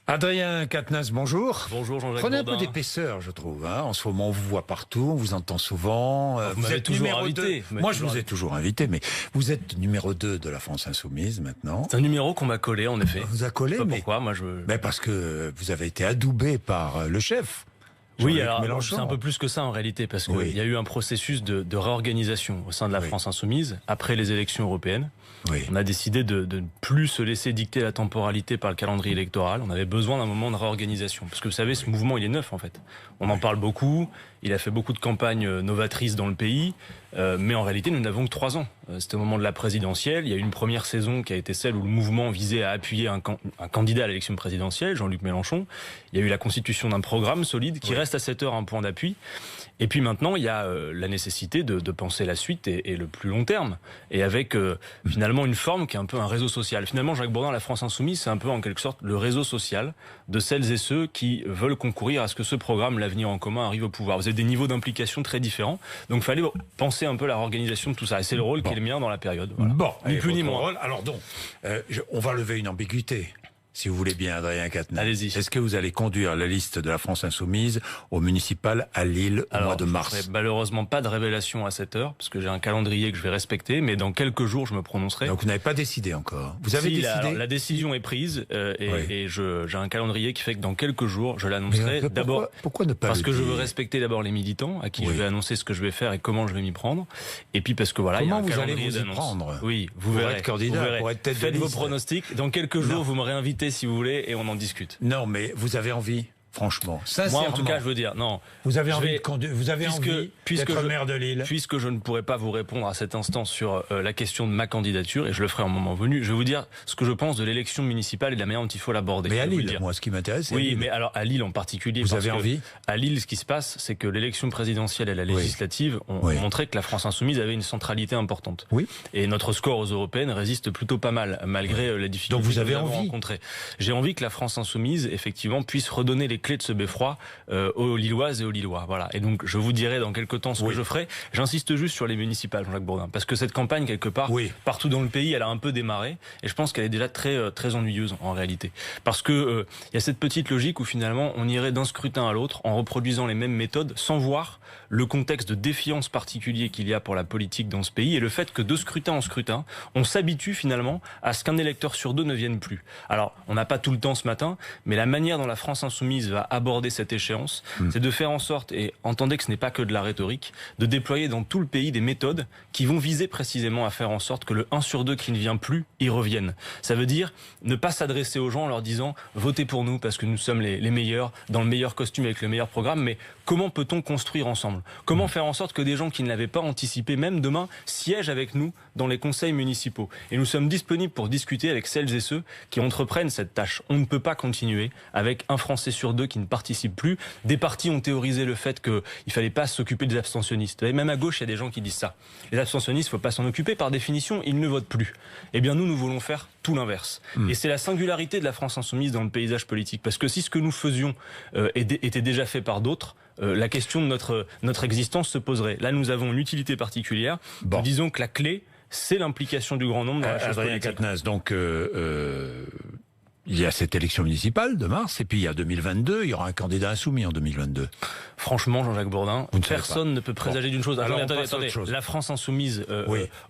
Adrien Quatennens, bonjour. Bonjour Jean-Jacques Prenez un Bourdin. peu d'épaisseur, je trouve. En ce moment, on vous voit partout, on vous entend souvent. Vous êtes toujours numéro invité. 2. Moi, je vous ai toujours invité, mais vous êtes numéro 2 de la France Insoumise maintenant. C'est un numéro qu'on m'a collé, en effet. On vous a collé, mais pourquoi moi parce que vous avez été adoubé par le chef. Oui, Jean-Luc alors Mélenchon. c'est un peu plus que ça en réalité, parce qu'il Oui. y a eu un processus de réorganisation au sein de la Oui. France Insoumise après les élections européennes. Oui. On a décidé de ne plus se laisser dicter la temporalité par le calendrier électoral. On avait besoin d'un moment de réorganisation. Parce que vous savez, ce mouvement, il est neuf en fait. On en parle beaucoup, il a fait beaucoup de campagnes novatrices dans le pays, mais en réalité, nous n'avons que 3 ans. C'était au moment de la présidentielle. Il y a eu une première saison qui a été celle où le mouvement visait à appuyer un candidat à l'élection présidentielle, Jean-Luc Mélenchon. Il y a eu la constitution d'un programme solide qui reste à cette heure un point d'appui. Et puis maintenant, il y a la nécessité de penser la suite et le plus long terme. Et avec finalement une forme qui est un peu un réseau social. Finalement, Jacques Bourdin, la France Insoumise, c'est un peu en quelque sorte le réseau social de celles et ceux qui veulent concourir à ce que ce programme, l'avenir en commun, arrive au pouvoir. Vous avez des niveaux d'implication très différents. Donc il fallait penser un peu la réorganisation de tout ça. Et c'est le rôle qui est le mien dans la période. Voilà. Bon, Ni et plus ni votre moins. rôle. Alors donc, on va lever une ambiguïté. Si vous voulez bien, Adrien Quatennens. Allez-y. Est-ce que vous allez conduire la liste de la France Insoumise au municipal à Lille au mois de Je mars? ferai malheureusement pas de révélation à cette heure, parce que j'ai un calendrier que je vais respecter, mais dans quelques jours, je me prononcerai. Donc vous n'avez pas décidé encore. Vous avez Si, décidé? la décision est prise, Oui. et j'ai un calendrier qui fait que dans quelques jours, je l'annoncerai. Mais D'abord, pourquoi ne pas parce le que je dire? veux respecter d'abord les militants, à qui Oui. je vais annoncer ce que je vais faire et comment je vais m'y prendre. Et puis parce que voilà, il y a Comment un vous allez calendrier vous y d'annonce. prendre? Oui, vous Pour verrez. être candidat, vous verrez. pour être tête de Faites vos liste. pronostics. Dans quelques jours, vous me réinvitez si vous voulez et on en discute. Non, mais vous avez envie, franchement, sincèrement. Moi, en tout cas, je veux dire, non. Vous avez je envie vais- de conduire, vous avez envie d'être maire de Lille. Puisque je ne pourrai pas vous répondre à cet instant sur la question de ma candidature, et je le ferai en moment venu, je vais vous dire ce que je pense de l'élection municipale et de la manière dont il faut l'aborder. Mais Je à vais vous le Lille, dire. moi, ce qui m'intéresse, c'est à Oui, Lille. mais alors à Lille en particulier. Vous parce avez que envie? À Lille, ce qui se passe, c'est que l'élection présidentielle et la législative ont Oui. montré que la France Insoumise avait une centralité importante. Oui. Et notre score aux européennes résiste plutôt pas mal, malgré les difficultés Donc vous que avez nous avons envie? rencontrées. J'ai envie que la France Insoumise, effectivement, puisse redonner les clés de ce beffroi aux Lilloises et aux Lillois. Voilà. Et donc, je vous dirai dans quelques temps ce que je ferai. J'insiste juste sur les municipales, Jean-Jacques Bourdin, parce que cette campagne, quelque part, partout dans le pays, elle a un peu démarré, et je pense qu'elle est déjà très ennuyeuse en réalité, parce que il y a cette petite logique où finalement on irait d'un scrutin à l'autre en reproduisant les mêmes méthodes, sans voir le contexte de défiance particulier qu'il y a pour la politique dans ce pays, et le fait que de scrutin en scrutin, on s'habitue finalement à ce qu'un électeur sur 2 ne vienne plus. Alors, on n'a pas tout le temps ce matin, mais la manière dont la France Insoumise va aborder cette échéance, c'est de faire en sorte, et entendez que ce n'est pas que de la rhétorique, de déployer dans tout le pays des méthodes qui vont viser précisément à faire en sorte que le 1 sur 2 qui ne vient plus y revienne. Ça veut dire ne pas s'adresser aux gens en leur disant « votez pour nous parce que nous sommes les meilleurs, dans le meilleur costume avec le meilleur programme », mais comment peut-on construire ensemble? Comment faire en sorte que des gens qui ne l'avaient pas anticipé, même demain, siègent avec nous dans les conseils municipaux? Et nous sommes disponibles pour discuter avec celles et ceux qui entreprennent cette tâche. On ne peut pas continuer avec un Français sur 2 qui ne participe plus. Des partis ont théorisé le fait qu'il ne fallait pas s'occuper des abstentionnistes. Et même à gauche, il y a des gens qui disent ça. Les abstentionnistes, il ne faut pas s'en occuper. Par définition, ils ne votent plus. Eh bien, nous voulons faire tout l'inverse. Et c'est la singularité de la France Insoumise dans le paysage politique. Parce que si ce que nous faisions était déjà fait par d'autres, la question de notre existence se poserait. Là, nous avons une utilité particulière. Nous disons que la clé, c'est l'implication du grand nombre dans la chose Adrien politique. Quatennens, donc il y a cette élection municipale de mars, et puis il y a 2022, il y aura un candidat insoumis en 2022. Franchement, Jean-Jacques Bourdin, Vous ne savez personne ne peut présager d'une chose. Alors, on Attendez, passe à autre chose. La France Insoumise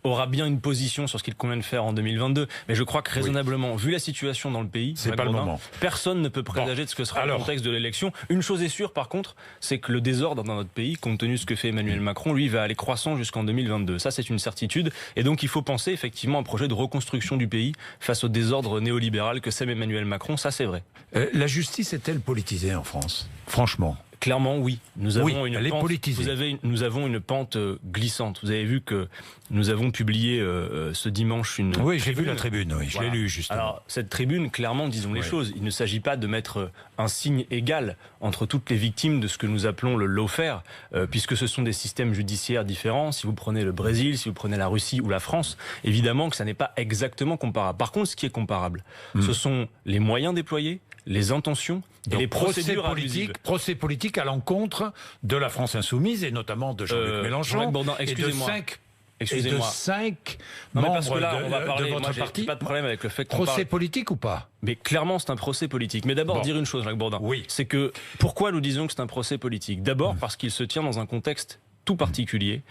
aura bien une position sur ce qu'il convient de faire en 2022, mais je crois que raisonnablement, vu la situation dans le pays, c'est pas le moment. Personne ne peut présager de ce que sera le contexte de l'élection. Une chose est sûre, par contre, c'est que le désordre dans notre pays, compte tenu de ce que fait Emmanuel Macron, lui, va aller croissant jusqu'en 2022. Ça, c'est une certitude. Et donc, il faut penser effectivement à un projet de reconstruction du pays face au désordre néolibéral que sème Emmanuel Macron. Ça, c'est vrai. La justice est-elle politisée en France? Franchement. Clairement, oui. Nous avons une elle est pente, politisée. nous avons une pente glissante. Vous avez vu que nous avons publié ce dimanche une Oui, j'ai vu la tribune, oui, je Voilà. l'ai lu justement. Alors, cette tribune, clairement, disons les choses. Il ne s'agit pas de mettre un signe égal entre toutes les victimes de ce que nous appelons le lawfare, puisque ce sont des systèmes judiciaires différents. Si vous prenez le Brésil, si vous prenez la Russie ou la France, évidemment que ça n'est pas exactement comparable. Par contre, ce qui est comparable, ce sont les moyens déployés, les intentions et Donc, les procédures abusives. procès politique à l'encontre de la France Insoumise et notamment de Jean-Luc Mélenchon Jean-Jacques Bourdin, et de excusez-moi. et de 5 membres parce que là, on va parler, de votre parti. Pas de problème avec le fait qu'on procès politique ou pas? Mais clairement, c'est un procès politique. Mais d'abord, dire une chose, Jacques Bourdin. Oui. C'est que, pourquoi nous disons que c'est un procès politique? D'abord, parce qu'il se tient dans un contexte tout particulier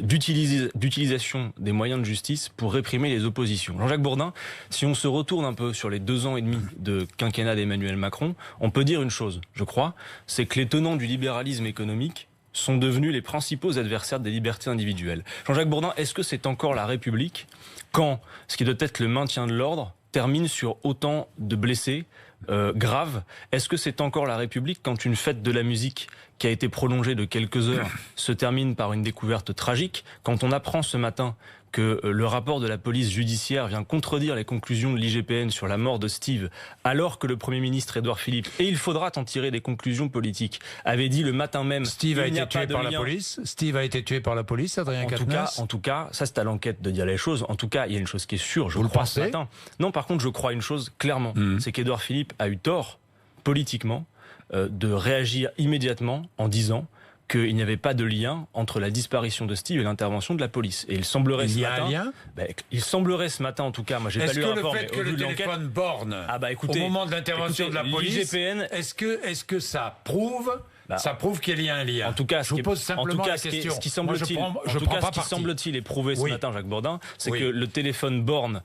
d'utilisation des moyens de justice pour réprimer les oppositions. Jean-Jacques Bourdin, si on se retourne un peu sur les 2 ans et demi de quinquennat d'Emmanuel Macron, on peut dire une chose, je crois, c'est que les tenants du libéralisme économique sont devenus les principaux adversaires des libertés individuelles. Jean-Jacques Bourdin, est-ce que c'est encore la République quand ce qui doit être le maintien de l'ordre termine sur autant de blessés graves? Est-ce que c'est encore la République quand une fête de la musique qui a été prolongée de quelques heures se termine par une découverte tragique? Quand on apprend ce matin que le rapport de la police judiciaire vient contredire les conclusions de l'IGPN sur la mort de Steve, alors que le Premier ministre Édouard Philippe, et il faudra en tirer des conclusions politiques, avait dit le matin même... Steve a été tué par la police. Steve a été tué par la police, Adrien Quatennens. En tout cas, ça c'est à l'enquête de dire les choses. En tout cas, il y a une chose qui est sûre, je crois ce matin. Non, par contre, je crois une chose clairement, c'est qu'Édouard Philippe a eu tort, politiquement, de réagir immédiatement en disant qu'il n'y avait pas de lien entre la disparition de Steve et l'intervention de la police. Et il semblerait ce matin... un lien il semblerait ce matin, en tout cas, moi j'ai pas lu le rapport, mais au vu de l'enquête... Est-ce que le fait que le téléphone borne au moment de l'intervention de la police, est-ce que ça prouve... Ça prouve qu'il y a un lien. En tout cas, je vous pose simplement la question. Ce qui semble-t-il est prouvé ce matin, Jacques Bourdin, c'est que le téléphone borne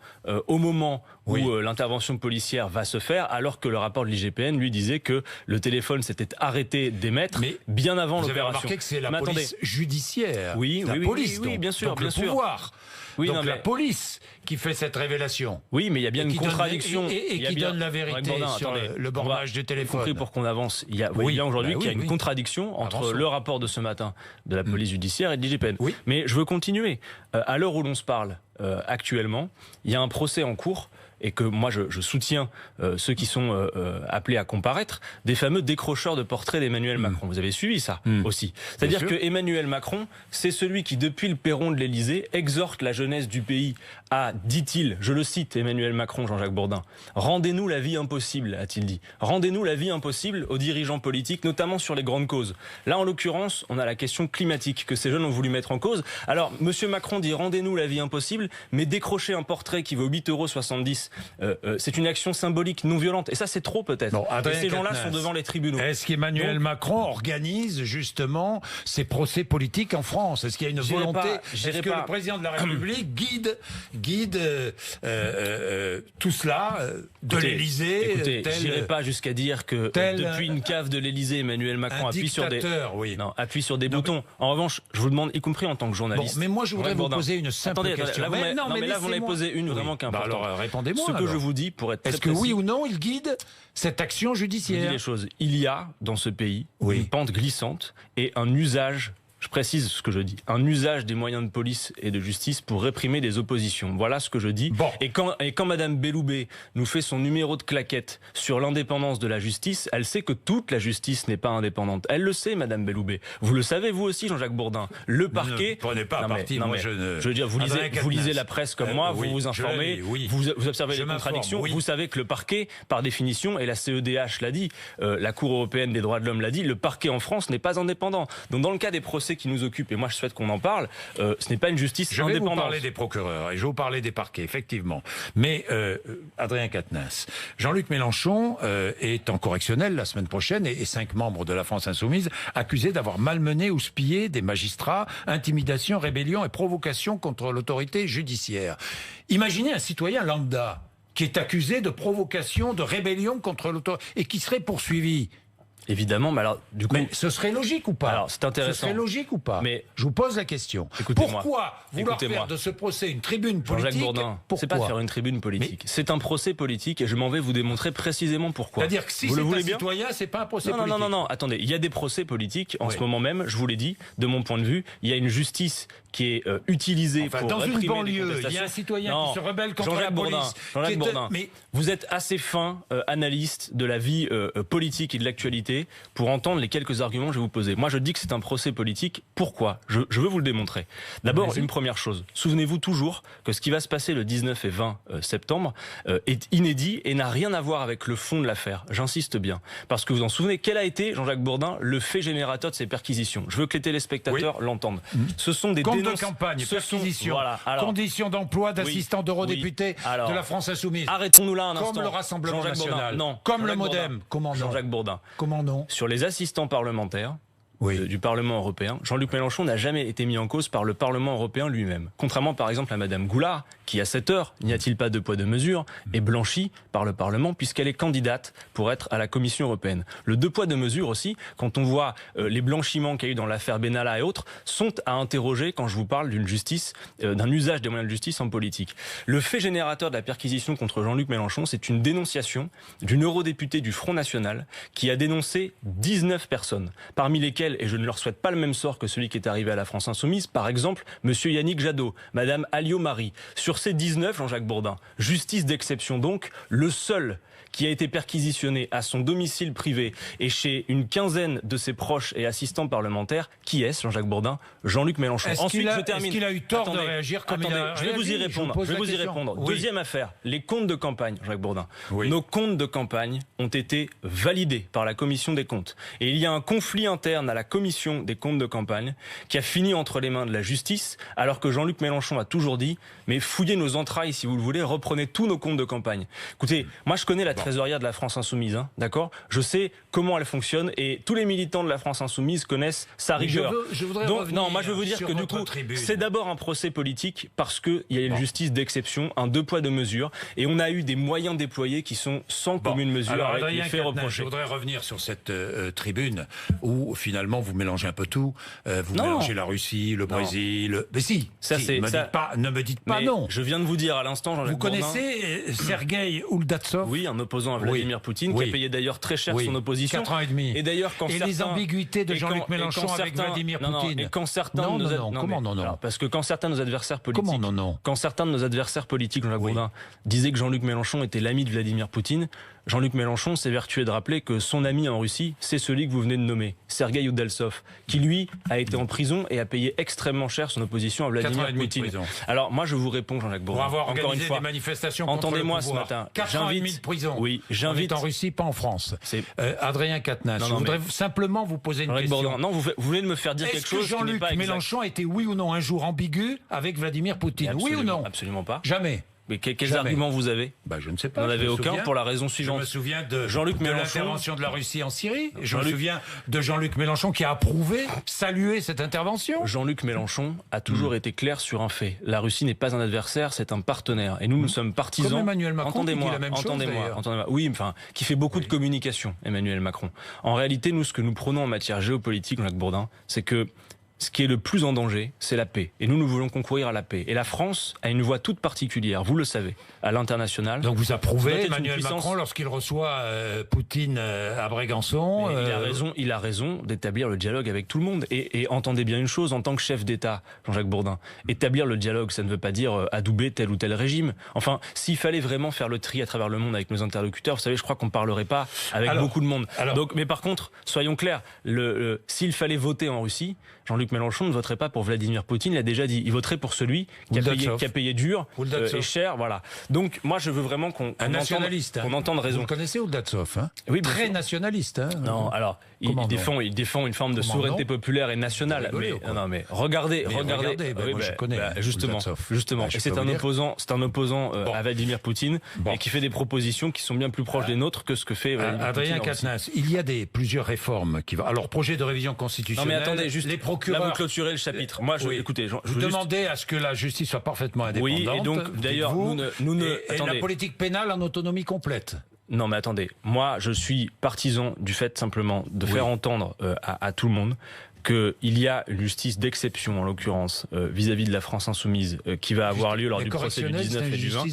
au moment où l'intervention policière va se faire, alors que le rapport de l'IGPN lui disait que le téléphone s'était arrêté d'émettre bien avant l'opération. Vous avez remarqué que c'est la police judiciaire. Oui, bien sûr, donc le pouvoir. Donc la police qui fait cette révélation. Oui, mais il y a bien une contradiction. Et qui donne la vérité sur le bornage du téléphone. Compris pour qu'on avance. Il y a aujourd'hui qu'il y a une contradiction entre le rapport de ce matin de la police judiciaire et de l'IGPN. Mais je veux continuer. À l'heure où l'on se parle actuellement, il y a un procès en cours et que moi je soutiens ceux qui sont appelés à comparaître, des fameux décrocheurs de portraits d'Emmanuel Macron. Vous avez suivi ça aussi. C'est-à-dire que Emmanuel Macron, c'est celui qui, depuis le perron de l'Élysée, exhorte la jeunesse du pays à, dit-il, je le cite Emmanuel Macron, Jean-Jacques Bourdin, « Rendez-nous la vie impossible », a-t-il dit. « Rendez-nous la vie impossible aux dirigeants politiques, notamment sur les grandes causes ». Là, en l'occurrence, on a la question climatique que ces jeunes ont voulu mettre en cause. Alors, Monsieur Macron dit « Rendez-nous la vie impossible », mais décrocher un portrait qui vaut 8,70 €, c'est une action symbolique non violente. Et ça, c'est trop peut-être. Et ces gens-là sont devant les tribunaux. Est-ce qu'Emmanuel Macron organise justement ces procès politiques en France? Est-ce qu'il y a une volonté? Est-ce que le président de la République guide tout cela de l'Élysée? Écoutez, j'irai pas jusqu'à dire que depuis une cave de l'Élysée, Emmanuel Macron appuie sur des boutons. En revanche, je vous demande, y compris en tant que journaliste. Mais moi, je voudrais vous poser une simple question. Là, vous m'avez posé une vraiment qu'importante. Alors, répondez-moi. Ce que je vous dis, pour être très précis, est-ce que oui ou non, il guide cette action judiciaire? Je dis les choses. Il y a dans ce pays une pente glissante et un usage. Je précise ce que je dis. Un usage des moyens de police et de justice pour réprimer des oppositions. Voilà ce que je dis. Et quand Madame Belloubet nous fait son numéro de claquette sur l'indépendance de la justice, elle sait que toute la justice n'est pas indépendante. Elle le sait, Madame Belloubet. Vous le savez, vous aussi, Jean-Jacques Bourdin. Le parquet... Ne prenez pas parti. Je veux dire, vous lisez la presse comme moi, vous vous informez, vous observez les contradictions. Vous savez que le parquet, par définition, et la CEDH l'a dit, la Cour européenne des droits de l'homme l'a dit, le parquet en France n'est pas indépendant. Donc dans le cas des procès qui nous occupent, et moi je souhaite qu'on en parle, ce n'est pas une justice indépendante. Je vais vous parler des procureurs et je vais vous parler des parquets, effectivement. Mais Adrien Quatennens, Jean-Luc Mélenchon est en correctionnel la semaine prochaine et 5 membres de la France Insoumise accusés d'avoir malmené ou spillé des magistrats, intimidation, rébellion et provocation contre l'autorité judiciaire. Imaginez un citoyen lambda qui est accusé de provocation, de rébellion contre l'autorité et qui serait poursuivi. Évidemment, mais alors, du coup... Mais ce serait logique ou pas? Alors, c'est intéressant. Ce serait logique ou pas? Mais je vous pose la question. Pourquoi vouloir faire de ce procès une tribune politique? Jean-Jacques Bourdin, c'est pas faire une tribune politique. C'est un procès politique et je m'en vais vous démontrer précisément pourquoi. C'est-à-dire que si c'est un citoyen, c'est pas un procès politique. Non, attendez. Il y a des procès politiques en ce moment même, je vous l'ai dit, de mon point de vue. Il y a une justice qui est utilisée pour dans réprimer une banlieue, des il y a un citoyen qui se rebelle contre la police. Jean-Jacques Bourdin, vous êtes assez fin analyste de la vie politique et de l'actualité pour entendre les quelques arguments que je vais vous poser. Moi, je dis que c'est un procès politique. Pourquoi? Je veux vous le démontrer. D'abord, une première chose. Souvenez-vous toujours que ce qui va se passer le 19 et 20 septembre est inédit et n'a rien à voir avec le fond de l'affaire. J'insiste bien. Parce que vous en souvenez, quel a été, Jean-Jacques Bourdin, le fait générateur de ces perquisitions? Je veux que les téléspectateurs l'entendent. Ce sont des dénonciations. de campagne, perquisition, voilà, conditions d'emploi d'assistants d'eurodéputés de la France Insoumise. Arrêtons-nous là un instant. Comme le Rassemblement national. Non. Comme le MoDem. Comment non? Jean-Jacques Bourdin. Comment non? Sur les assistants parlementaires, du Parlement européen, Jean-Luc Mélenchon n'a jamais été mis en cause par le Parlement européen lui-même. Contrairement par exemple à Madame Goulard, qui à cette heure, n'y a-t-il pas de poids de mesure, est blanchie par le Parlement puisqu'elle est candidate pour être à la Commission européenne. Le deux poids de mesure aussi, quand on voit les blanchiments qu'il y a eu dans l'affaire Benalla et autres, sont à interroger quand je vous parle d'une justice, d'un usage des moyens de justice en politique. Le fait générateur de la perquisition contre Jean-Luc Mélenchon, c'est une dénonciation d'une eurodéputée du Front National qui a dénoncé 19 personnes, parmi lesquelles, et je ne leur souhaite pas le même sort que celui qui est arrivé à la France Insoumise, par exemple, monsieur Yannick Jadot, madame Alliot-Marie. Sur ces 19, Jean-Jacques Bourdin, justice d'exception donc, le seul qui a été perquisitionné à son domicile privé et chez une quinzaine de ses proches et assistants parlementaires, qui est-ce, Jean-Jacques Bourdin? Jean-Luc Mélenchon. Ensuite, je termine. Est-ce qu'il a eu tort de réagir comme il a réagi? Je vais vous y répondre. Je vais vous y répondre. Oui. Deuxième affaire, les comptes de campagne, Jacques Bourdin. Oui. Nos comptes de campagne ont été validés par la commission des comptes. Et il y a un conflit interne à la commission des comptes de campagne qui a fini entre les mains de la justice, alors que Jean-Luc Mélenchon a toujours dit, mais fouillez nos entrailles si vous le voulez, reprenez tous nos comptes de campagne. Écoutez, moi je connais la trésorière de la France Insoumise, hein, d'accord? Je sais comment elle fonctionne et tous les militants de la France Insoumise connaissent sa rigueur. Donc, non, moi je veux vous dire que du coup, c'est d'abord un procès politique parce qu'il y a une justice d'exception, un deux poids deux mesures, et on a eu des moyens déployés qui sont sans commune mesure avec les faits reprochés. Je voudrais revenir sur cette tribune où finalement vous mélangez un peu tout. Vous mélangez la Russie, le Brésil. Mais si, ne me dites pas non. Je viens de vous dire à l'instant, Jean-Jacques Bourdin. Vous connaissez Sergueï Ouldatsov? Oui, un opposant à Vladimir Poutine, qui a payé d'ailleurs très cher son opposition. 4 ans et demi. Et d'ailleurs, les ambiguïtés de Jean-Luc Mélenchon avec Vladimir Poutine. Et quand certains parce que quand certains de nos adversaires politiques, Jean-Jacques Bourdin, disaient que Jean-Luc Mélenchon était l'ami de Vladimir Poutine, Jean-Luc Mélenchon s'est vertué de rappeler que son ami en Russie, c'est celui que vous venez de nommer, Sergueï Oudaltsov, qui lui a été en prison et a payé extrêmement cher son opposition à Vladimir Poutine. Alors moi je vous réponds, Jean-Jacques Bourdin, pour avoir encore une fois, des manifestations entendez-moi ce matin. 4 ans et demi de prison. Oui, j'invite en Russie, pas en France. Adrien Quatennens, je voudrais simplement vous poser une question. Bourdin, non, vous voulez me faire dire quelque chose qui n'est pas exact. Est-ce que Jean-Luc Mélenchon a été oui ou non un jour ambigu avec Vladimir Poutine? Oui ou non? Absolument pas. Jamais. Mais quels arguments vous avez? Je ne sais pas. Vous n'en avez aucun pour la raison suivante. Je me souviens de l'intervention de la Russie en Syrie. Je me souviens de Jean-Luc Mélenchon qui a approuvé, salué cette intervention. Jean-Luc Mélenchon a toujours été clair sur un fait. La Russie n'est pas un adversaire, c'est un partenaire. Et nous sommes partisans. Comme Emmanuel Macron qui dit la même chose. Entendez-moi. Oui, enfin, qui fait beaucoup de communication, Emmanuel Macron. En réalité, nous, ce que nous prenons en matière géopolitique, Jacques Bourdin, c'est que ce qui est le plus en danger, c'est la paix. Et nous voulons concourir à la paix. Et la France a une voix toute particulière, vous le savez, à l'international. Donc vous approuvez Emmanuel Macron lorsqu'il reçoit Poutine à Brégançon. Il a raison d'établir le dialogue avec tout le monde. Et entendez bien une chose, en tant que chef d'État, Jean-Jacques Bourdin, établir le dialogue, ça ne veut pas dire adouber tel ou tel régime. Enfin, s'il fallait vraiment faire le tri à travers le monde avec nos interlocuteurs, vous savez, je crois qu'on ne parlerait pas avec beaucoup de monde. Donc, mais par contre, soyons clairs, s'il fallait voter en Russie, Jean-Luc Mélenchon ne voterait pas pour Vladimir Poutine, il a déjà dit. Il voterait pour celui qui a payé dur et cher. Voilà. Donc moi je veux vraiment qu'on entende raison. Vous le connaissez Ouldatsov, hein? Oui, très nationaliste. Hein? Non, alors il défend une forme de souveraineté populaire et nationale. Mais regardez. Je connais. Justement. Et c'est un opposant à Vladimir Poutine et qui fait des propositions qui sont bien plus proches des nôtres que ce que fait Vladimir Poutine. Adrien Quatennens, il y a plusieurs réformes qui vont. Alors projet de révision constitutionnelle. Non mais attendez, juste les procureurs. Là vous clôturez le chapitre. Moi, écoutez, vous demandez à ce que la justice soit parfaitement indépendante. Oui, et donc d'ailleurs, et la politique pénale en autonomie complète. Non, mais attendez. Moi, je suis partisan du fait simplement de faire entendre à tout le monde qu'il y a une justice d'exception, en l'occurrence, vis-à-vis de la France insoumise, qui va avoir lieu lors du procès du 19 et du 20.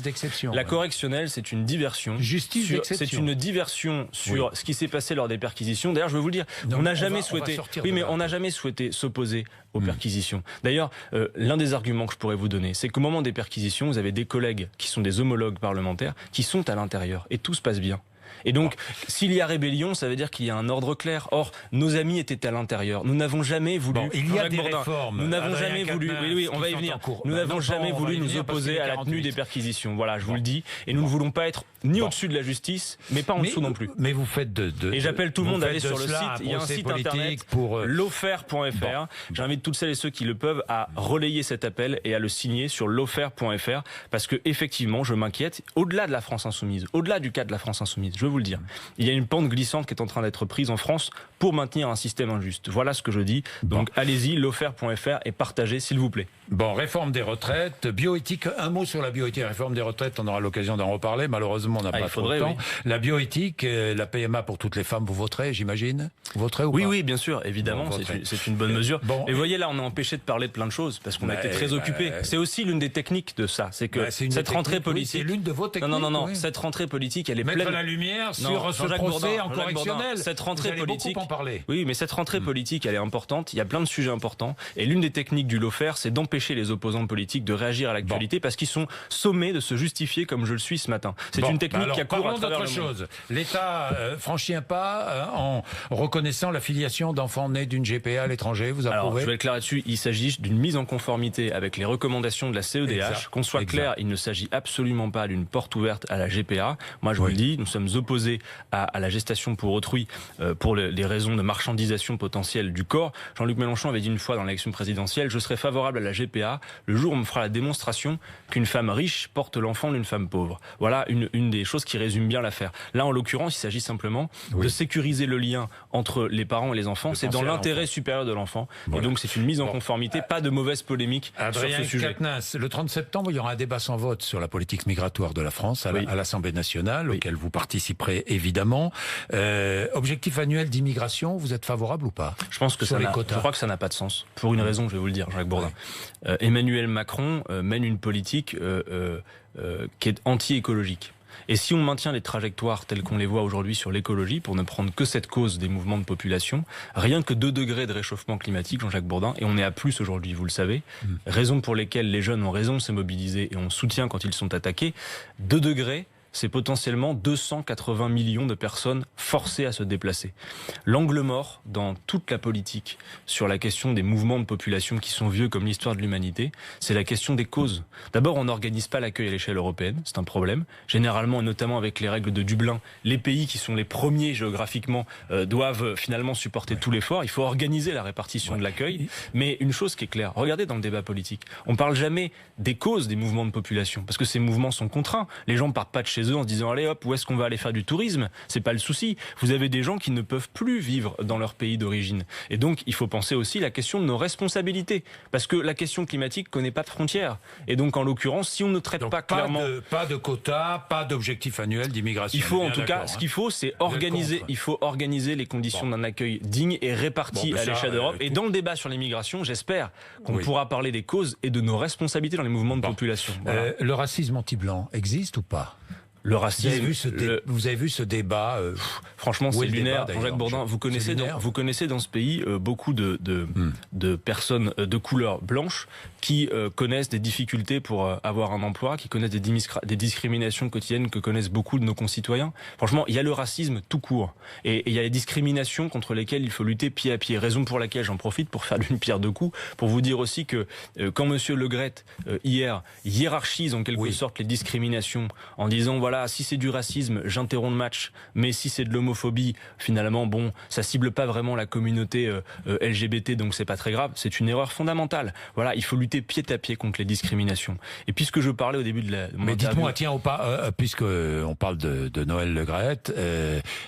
La correctionnelle, c'est une diversion. C'est une diversion sur ce qui s'est passé lors des perquisitions. D'ailleurs, je veux vous le dire, on n'a jamais souhaité. Oui, mais on n'a jamais souhaité s'opposer aux perquisitions. D'ailleurs, l'un des arguments que je pourrais vous donner, c'est qu'au moment des perquisitions, vous avez des collègues qui sont des homologues parlementaires qui sont à l'intérieur et tout se passe bien. Et donc, s'il y a rébellion, ça veut dire qu'il y a un ordre clair. Or, nos amis étaient à l'intérieur. Nous n'avons jamais voulu... Bon, il y a des réformes. Nous n'avons jamais voulu... Oui, on va y venir. Nous n'avons jamais voulu nous opposer à la tenue des perquisitions. Voilà, je vous le dis. Et nous ne voulons pas être ni au-dessus de la justice, mais pas en dessous non plus. Mais vous faites Et j'appelle tout le monde à aller sur le site. Il y a un site internet, lawfare.fr. J'invite toutes celles et ceux qui le peuvent à relayer cet appel et à le signer sur lawfare.fr, parce que effectivement, je m'inquiète. Au-delà de la France insoumise, au-delà du cas de la France insoumise, je vais vous le dire, il y a une pente glissante qui est en train d'être prise en France pour maintenir un système injuste. Voilà ce que je dis. Donc allez-y, lawfare.fr, et partagez s'il vous plaît. Bon, réforme des retraites, bioéthique, un mot sur la bioéthique, réforme des retraites, on aura l'occasion d'en reparler, malheureusement on n'a pas trop de temps. Oui. La bioéthique, la PMA pour toutes les femmes, vous voterez, j'imagine? Vous voterez ou pas? Oui, bien sûr, évidemment, c'est une bonne mesure. Et vous voyez là, on est empêché de parler de plein de choses, parce qu'on a été très occupés. C'est aussi l'une des techniques de ça, c'est que cette rentrée politique... C'est l'une de vos techniques. Non, cette rentrée politique, elle est pleine... Mettre la lumière sur ce procès en correctionnel. Cette rentrée politique... en parler. Oui, mais cette rentrée politique, elle est importante, il y a plein de sujets importants, et l'une des techniques du lawfare, c'est d'empêcher les opposants politiques de réagir à l'actualité, parce qu'ils sont sommés de se justifier comme je le suis ce matin. C'est une technique qui a cours à travers le monde. L'État franchit un pas en reconnaissant la filiation d'enfants nés d'une GPA à l'étranger, vous approuvez? Alors, je vais être clair là-dessus, il s'agit d'une mise en conformité avec les recommandations de la CEDH. Qu'on soit clair, il ne s'agit absolument pas d'une porte ouverte à la GPA. Moi, je vous le dis, nous sommes opposés à la gestation pour autrui pour les raisons de marchandisation potentielle du corps. Jean-Luc Mélenchon avait dit une fois dans l'élection présidentielle, je serai favorable à la GPA le jour où on me fera la démonstration qu'une femme riche porte l'enfant d'une femme pauvre. Voilà une des choses qui résume bien l'affaire. Là, en l'occurrence, il s'agit simplement de sécuriser le lien entre les parents et les enfants. C'est dans l'intérêt supérieur de l'enfant. Voilà. Et donc, c'est une mise en conformité, pas de mauvaise polémique sur ce sujet. Quatennens, le 30 septembre, il y aura un débat sans vote sur la politique migratoire de la France à l'Assemblée nationale, auquel vous participerez évidemment. Objectif annuel d'immigration, vous êtes favorable ou pas? Je pense que je crois que ça n'a pas de sens. Pour une raison, je vais vous le dire, Jacques Bourdin. Emmanuel Macron mène une politique qui est anti-écologique. Et si on maintient les trajectoires telles qu'on les voit aujourd'hui sur l'écologie, pour ne prendre que cette cause des mouvements de population, rien que 2 degrés de réchauffement climatique, Jean-Jacques Bourdin, et on est à plus aujourd'hui, vous le savez, raison pour lesquelles les jeunes ont raison de se mobiliser et on soutient quand ils sont attaqués, 2 degrés, c'est potentiellement 280 millions de personnes forcées à se déplacer. L'angle mort dans toute la politique sur la question des mouvements de population qui sont vieux comme l'histoire de l'humanité, c'est la question des causes. D'abord, on n'organise pas l'accueil à l'échelle européenne, c'est un problème. Généralement, et notamment avec les règles de Dublin, les pays qui sont les premiers géographiquement doivent finalement supporter tout l'effort. Il faut organiser la répartition de l'accueil. Mais une chose qui est claire, regardez dans le débat politique, on ne parle jamais des causes des mouvements de population, parce que ces mouvements sont contraints. Les gens ne partent pas de chez eux en se disant allez hop, où est-ce qu'on va aller faire du tourisme? C'est pas le souci. Vous avez des gens qui ne peuvent plus vivre dans leur pays d'origine. Et donc il faut penser aussi la question de nos responsabilités, parce que la question climatique connaît pas de frontières. Et donc en l'occurrence, si on ne traite pas clairement, pas de quotas, pas d'objectif annuel d'immigration. Il faut en tout cas, ce qu'il faut, c'est organiser. Il faut organiser les conditions d'un accueil digne et réparti à l'échelle d'Europe. Et dans le débat sur l'immigration, j'espère qu'on pourra parler des causes et de nos responsabilités dans les mouvements de population. Voilà. Le racisme anti-blanc existe ou pas? Le racisme. Vous avez vu ce débat franchement, c'est lunaire. Jacques Bourdin, vous connaissez dans ce pays beaucoup de personnes de couleur blanche qui connaissent des difficultés pour avoir un emploi, qui connaissent des discriminations quotidiennes que connaissent beaucoup de nos concitoyens. Franchement, il y a le racisme tout court. Et il y a les discriminations contre lesquelles il faut lutter pied à pied. Raison pour laquelle j'en profite pour faire d'une pierre deux coups, pour vous dire aussi que quand monsieur Le Gret, hier, hiérarchise en quelque sorte les discriminations en disant voilà, si c'est du racisme, j'interromps le match, mais si c'est de l'homophobie, finalement, bon, ça cible pas vraiment la communauté LGBT, donc c'est pas très grave. C'est une erreur fondamentale. Voilà, il faut lutter pied à pied contre les discriminations. Et puisque je parlais au début de mon mais dites-moi, tiens, puisque on parle de Noël Le Gret,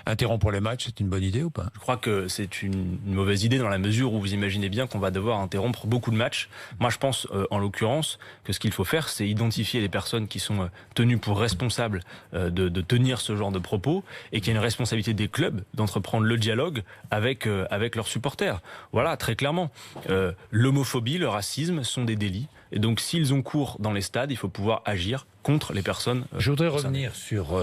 interrompre les matchs, c'est une bonne idée ou pas? Je crois que c'est une mauvaise idée dans la mesure où vous imaginez bien qu'on va devoir interrompre beaucoup de matchs. Moi, je pense, en l'occurrence, que ce qu'il faut faire, c'est identifier les personnes qui sont tenues pour responsables de tenir ce genre de propos et qu'il y a une responsabilité des clubs d'entreprendre le dialogue avec leurs supporters. Voilà, très clairement. L'homophobie, le racisme sont des délits et donc s'ils ont cours dans les stades, il faut pouvoir agir contre les personnes. Je voudrais revenir sur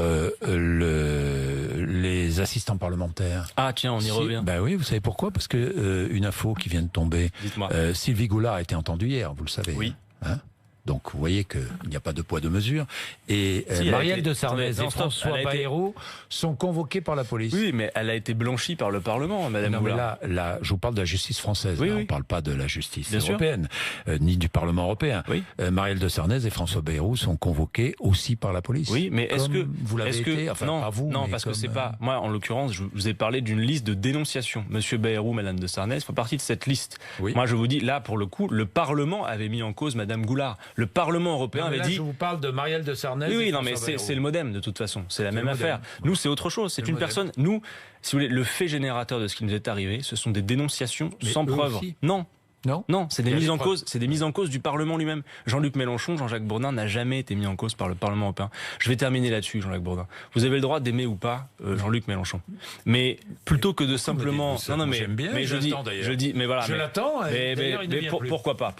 les assistants parlementaires. Ah tiens, on y revient. Ben oui, vous savez pourquoi? Parce que une info qui vient de tomber. Dites-moi. Sylvie Goulard a été entendue hier, vous le savez. Oui. Hein? Donc vous voyez qu'il n'y a pas de poids de mesure. Et Si, Marielle de Sarnez et François elle a été- Bayrou sont convoqués par la police. Oui, mais elle a été blanchie par le Parlement, Madame Non, mais Goulard. là, je vous parle de la justice française. Oui, là, oui. On ne parle pas de la justice Bien sûr. européenne, ni du Parlement européen. Oui. Marielle de Sarnez et François Bayrou sont convoqués aussi par la police. Oui, mais est-ce Comme que vous l'avez été, enfin non, pas vous, non, mais parce que comme, c'est pas moi. En l'occurrence, je vous ai parlé d'une liste de dénonciation. Monsieur Bayrou, Madame de Sarnez font partie de cette liste. Oui. Moi, je vous dis là, pour le coup, le Parlement avait mis en cause Madame Goulard. Le Parlement européen Non, mais avait là, dit. je vous parle de Marielle de Sarnez. Oui, et oui, non, mais François Bayrou. c'est le modem de toute façon. C'est la même le modem. affaire. Nous, c'est autre chose. C'est Le une modem. personne. Nous, si vous voulez, le fait générateur de ce qui nous est arrivé, ce sont des dénonciations Mais sans eux preuve. aussi. Non. Non. Non, c'est Il des y a mises des en preuves. cause, c'est des mises en cause du Parlement lui-même. Jean-Luc Mélenchon, Jean-Jacques Bourdin n'a jamais été mis en cause par le Parlement européen. Je vais terminer là-dessus, Jean-Jacques Bourdin. Vous avez le droit d'aimer ou pas Jean-Luc Mélenchon, mais plutôt que de simplement, ça Moi, j'aime bien, mais je je dis, l'attends, d'ailleurs. je dis, mais voilà, Je mais- l'attends, et d'ailleurs, il ne vient plus. pourquoi pas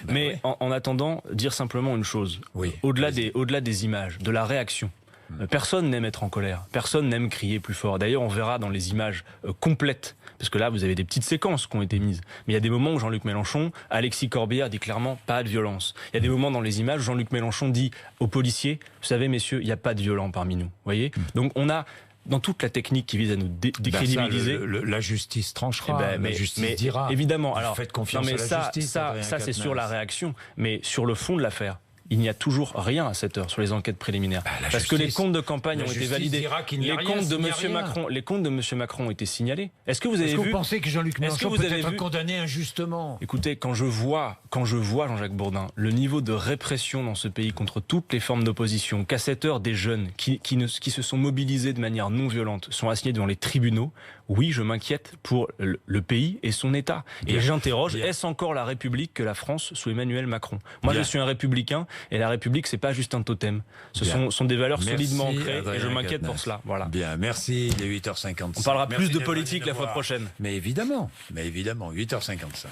Ben mais oui. en attendant, dire simplement une chose. Oui, Au-delà vas-y. des images, de la réaction. Personne n'aime être en colère, personne n'aime crier plus fort. D'ailleurs, on verra dans les images complètes, parce que là, vous avez des petites séquences qui ont été mises. Mais il y a des moments où Jean-Luc Mélenchon, Alexis Corbière dit clairement pas de violence. Il y a des moments dans les images où Jean-Luc Mélenchon dit aux policiers, vous savez, messieurs, il n'y a pas de violents parmi nous. Vous voyez ? Donc on a dans toute la technique qui vise à nous décrédibiliser. Ben ça, la justice tranchera, Eh ben, la justice dira. Évidemment. Vous Alors, faites confiance non, mais à la ça, justice. ça, Adrien ça c'est Quatennens. sur la réaction, mais sur le fond de l'affaire. Il n'y a toujours rien à cette heure sur les enquêtes préliminaires. la Parce que les justice- comptes de campagne la ont été justice validés. dira qu'il n'y a Les rien comptes de s'il n'y a Monsieur rien. Macron, les comptes de Monsieur Macron ont été signalés. Est-ce que vous avez Est-ce que vu vous pensez que Jean-Luc Est-ce que Mélenchon vous peut avez être vu condamné injustement? Écoutez, quand je vois Jean-Jacques Bourdin, le niveau de répression dans ce pays contre toutes les formes d'opposition, qu'à cette heure des jeunes qui se sont mobilisés de manière non violente sont assignés devant les tribunaux, oui, je m'inquiète pour le pays et son État. Et Bien. j'interroge, Bien. est-ce encore la République que la France sous Emmanuel Macron? Moi, Bien. je suis un républicain et la République, c'est pas juste un totem. Ce Bien. sont des valeurs Merci, solidement ancrées Adrien et je m'inquiète pour Quatennens. cela. Voilà. Bien, merci. Il est 8h55. On parlera Merci plus de d'être politique venu la nous fois voir. prochaine. Mais évidemment, 8h55.